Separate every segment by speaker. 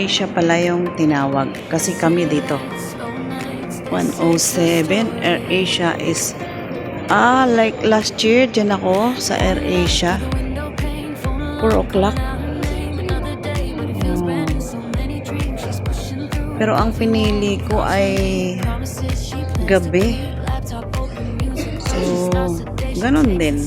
Speaker 1: AirAsia pala yung tinawag kasi kami dito 107. AirAsia is like last year dyan ako sa AirAsia 4 o'clock. Pero ang pinili ko ay gabi, so ganun din.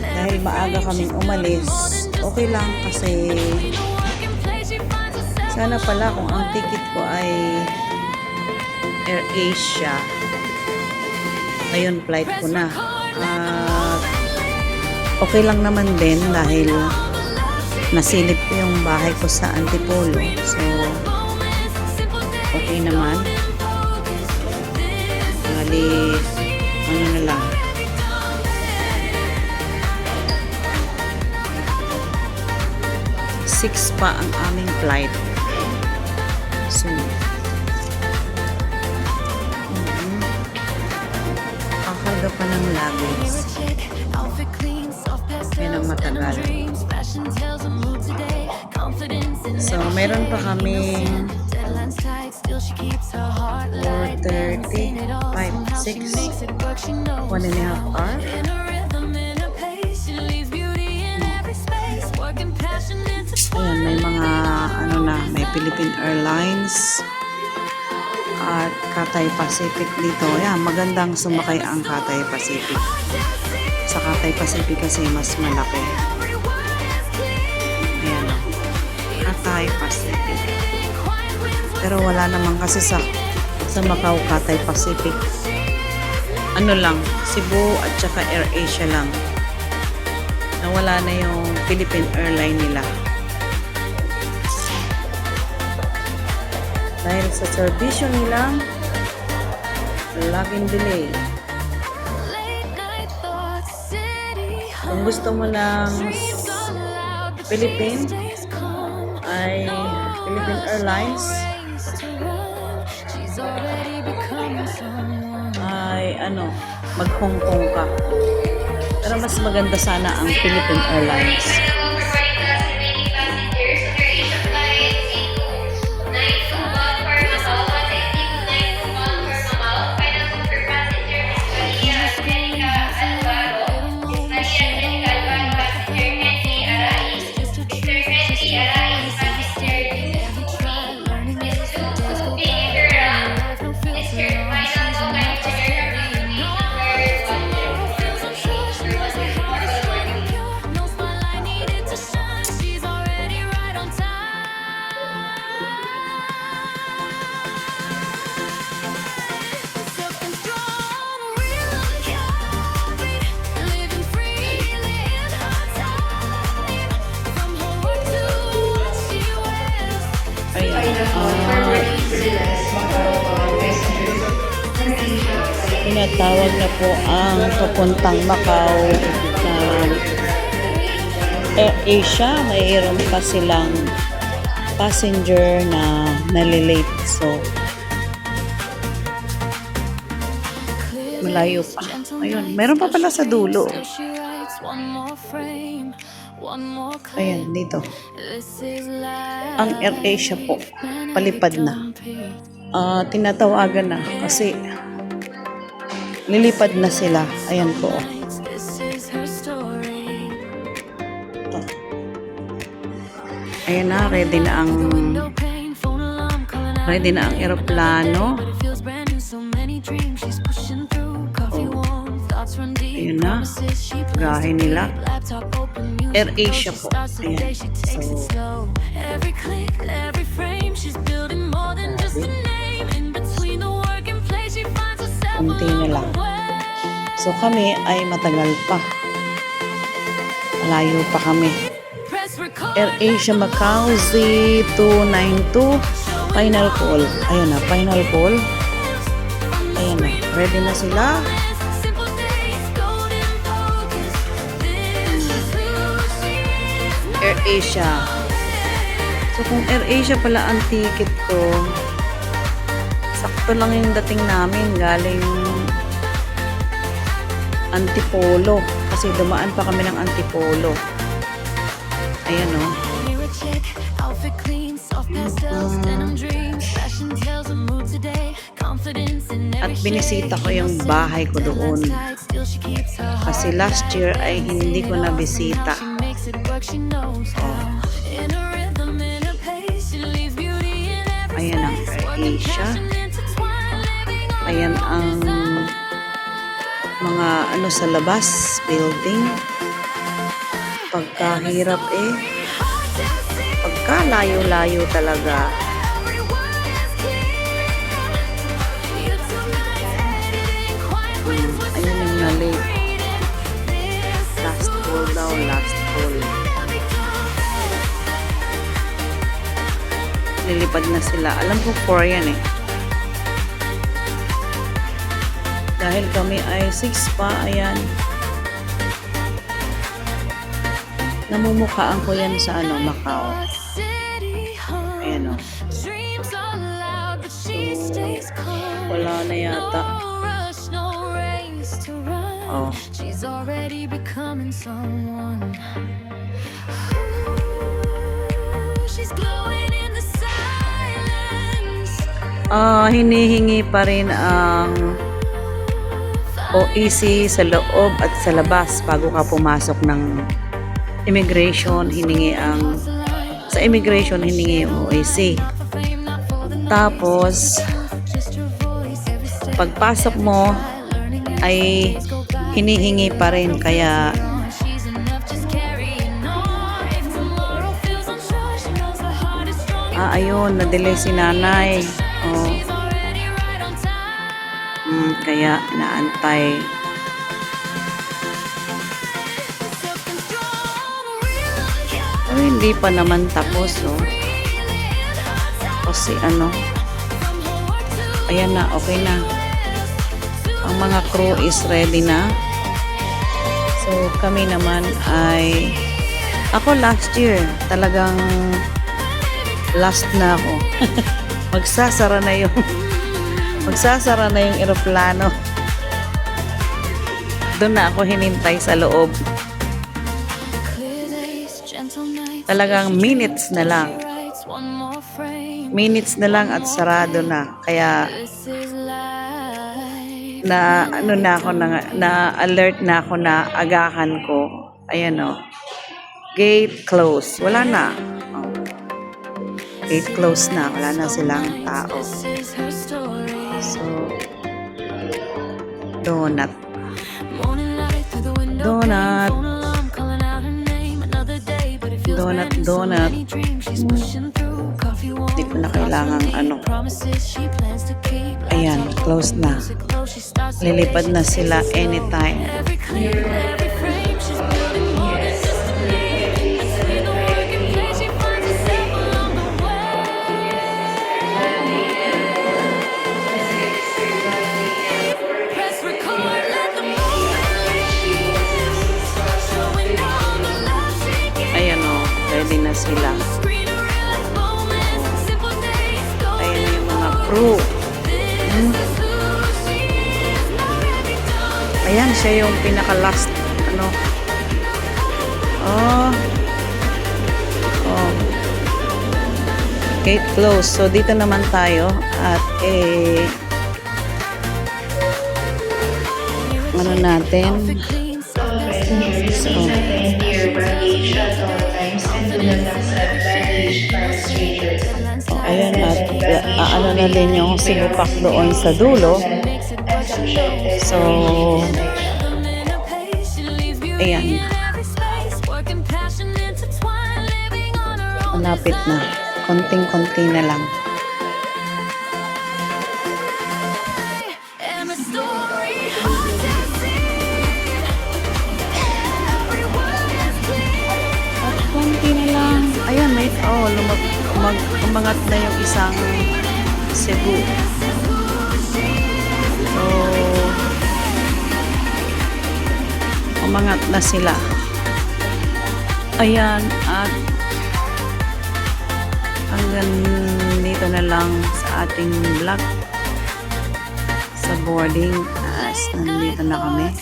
Speaker 1: Dahil maaga kaming umalis, okay lang kasi sana pala kung ang ticket ko ay AirAsia, ngayon flight ko na. Okay lang naman din dahil nasilip ko yung bahay ko sa Antipolo, so okay naman. Bali, ano na lang, six pa ang aming flight. So, kakarga pa ng luggage. Yan ang matagal. So, meron pa kami 4:30, 5, 6, 1.5 hour. Ayan, may mga ano na, may Philippine Airlines at Cathay Pacific dito. Ayan, magandang sumakay ang Cathay Pacific. Sa Cathay Pacific kasi mas malaki. Ayan, Cathay Pacific. Pero wala naman kasi sa Macau Cathay Pacific. Ano lang, Cebu at saka AirAsia lang. Nawala na yung Philippine Airline nila. Dahil sa serbisyo nilang laging delay. Kung gusto mo ng Philippine ay Philippine Airlines ay mag Hong Kong ka. Pero mas maganda sana ang Philippine Airlines. Tinatawag na po ang papuntang Macau na AirAsia. Mayroon pa silang passenger na nalilate. So, malayo pa. Ayun, meron pa pala sa dulo. Ayan, dito. Ang AirAsia po, palipad na. Tinatawagan na kasi lilipad na sila. Ayan po. Ayan na, ready na ang eroplano. Ayan na, gahe nila. AirAsia po. Ayan. So, kunti na lang. So kami ay matagal pa. Malayo pa kami. AirAsia Macau Z292 final call. Ayun na, final call. Ayan na, ready na sila. AirAsia. So kung AirAsia pala ang ticket ko, sakto lang yung dating namin galing Antipolo kasi dumaan pa kami ng Antipolo. Ayan o. At binisita ko yung bahay ko doon. Kasi last year ay hindi ko nabisita. Ayan ang Asia. Ayan ang mga ano sa labas, building. Pagkahirap pagkalayo-layo talaga. Ayun yung na-late. Last call daw, last call. Lilipad na sila. Alam ko Korean Dahil kami ay 6 pa, ayan. Namumukhaan ko yan sa Macau. Ayan wala na yata.
Speaker 2: She's already becoming someone. She's glowing in the silence.
Speaker 1: Hinihingi pa rin ang OEC sa loob at sa labas bago ka pumasok ng immigration. Sa immigration hiningi yung OEC. Tapos pagpasok mo ay hinihingi pa rin, kaya ayun, na-delay si nanay. Kaya inaantay. Pero hindi pa naman tapos kasi ayan na, okay na. Ang mga crew is ready na. So kami naman ay ako last year talagang last na ako. magsasara na yung eroplano. Doon na ako hinintay sa loob. Talagang minutes na lang at sarado na. Kaya na-alert na ako na agahan ko. Ayan gate close. Wala na. Gate close na. Wala na silang tao. So, donut. Hindi ko na kailangang Ayan, close na. Lilipad na sila anytime. Ayan ready na sila. Ayan yung mga crew. Ayan, siya yung pinaka-last, gate close. So, dito naman tayo at natin. Ayan, at na din yung sinupak doon sa dulo. So, ayan. Malapit na. Konting-konti na lang. At konti na lang. Ayan, may umangat na yung isang Cebu. So, umangat na sila. Ayan, at hanggang dito na lang sa ating vlog sa boarding as nandito na kami.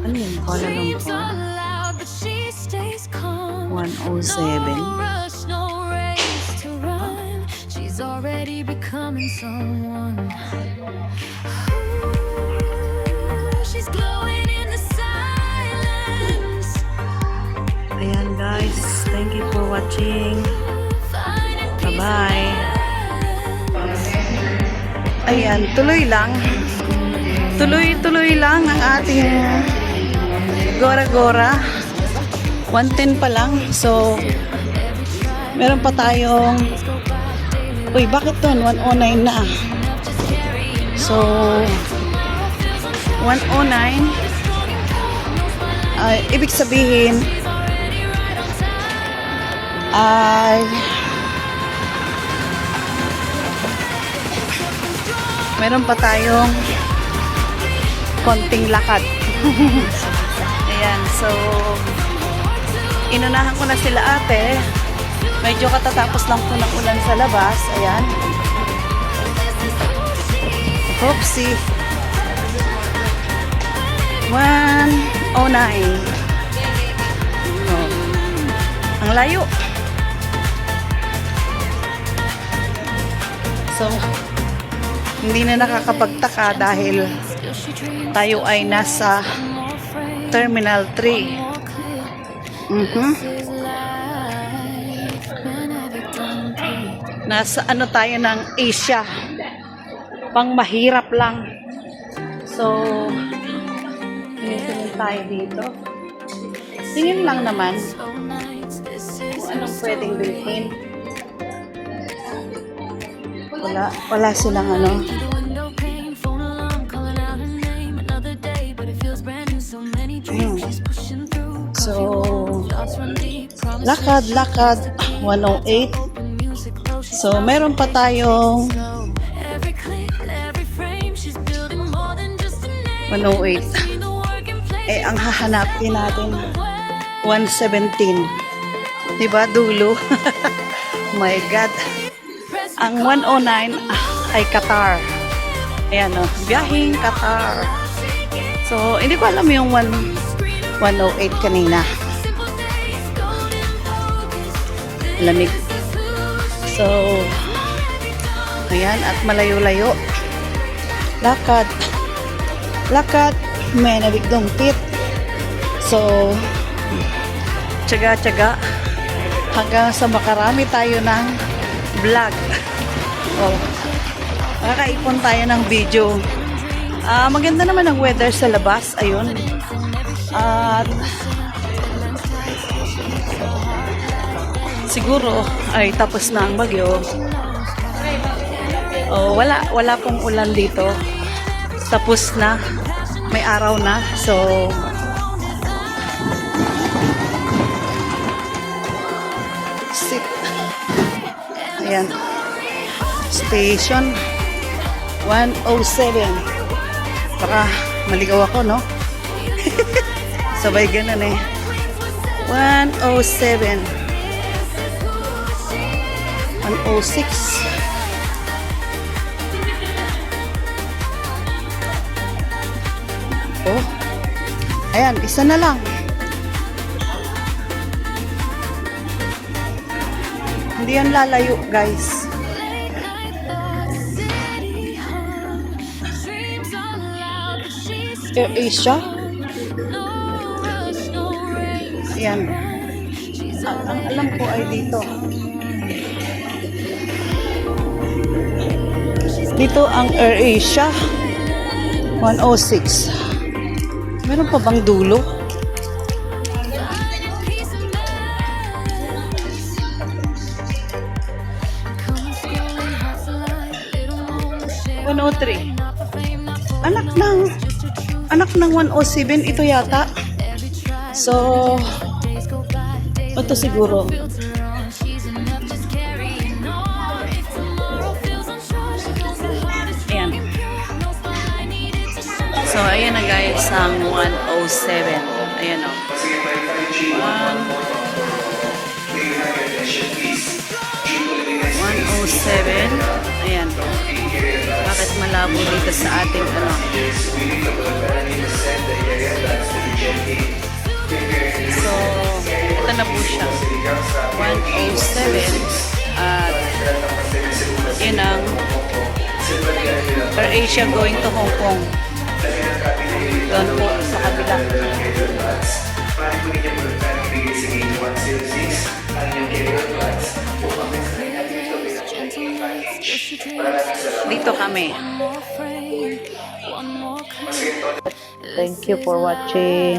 Speaker 1: Ano yun? Kuala Lumpur 107.
Speaker 2: She's already becoming someone. She's glowing in the silence.
Speaker 1: Ayan guys, thank you for watching. Bye-bye. Ayan, tuloy lang. Tuloy-tuloy lang ang ating Gora-Gora. 110 pa lang. So, meron pa tayong... Uy, bakit doon? 109 na. So, 109. Ibig sabihin, ay... meron pa tayong konting lakad. Ayan, so inunahan ko na sila ate. Medyo katatapos lang po ng ulan sa labas. Ayan. Oopsie. 109. Oh. Ang layo. So, hindi na nakakapagtaka dahil tayo ay nasa Terminal 3. Nasa ano tayo ng Asia. Pang mahirap lang. So, tingin tayo dito. Tingin lang naman kung anong pwedeng bilhin. Wala silang ano. So, lakad 108. So, meron pa tayong 108. Eh, ang hahanapin natin 117. Diba, dulo? Oh my God. Ang 109 ay Qatar. Ayan o, biyahing Qatar. So, hindi ko alam yung 108 kanina. Lamig. So, ayan, at malayo-layo. Lakad. May nabigdong pit. So, tsaga-tsaga. Hanggang sa makarami tayo ng vlog. Oh, makakaipon tayo ng video. Maganda naman ang weather sa labas. Ayun. At siguro ay tapos na ang bagyo. Oh, wala pong ulan dito. Tapos na. May araw na. So, sit. Ayan. Station 107. Baka maligaw ako, no? Sabay ganun eh. 107. 106. Oh. Ayan, isa na lang. Hindi yan lalayo, guys. Air Asia. Ayan. Ang alam ko ay dito. Dito ang Air Asia. 106. Meron pa bang dulo? Anak ng 107 ito yata. So, ito siguro. Ayan. So, ayan na guys ang 107. Ayan o. 107. Ayan. Bakit malabo dito sa ating ano? So, ito na po siya. 107 at AirAsia going to Hong Kong. Doon po sa kabila. Dito kami. Thank you for watching.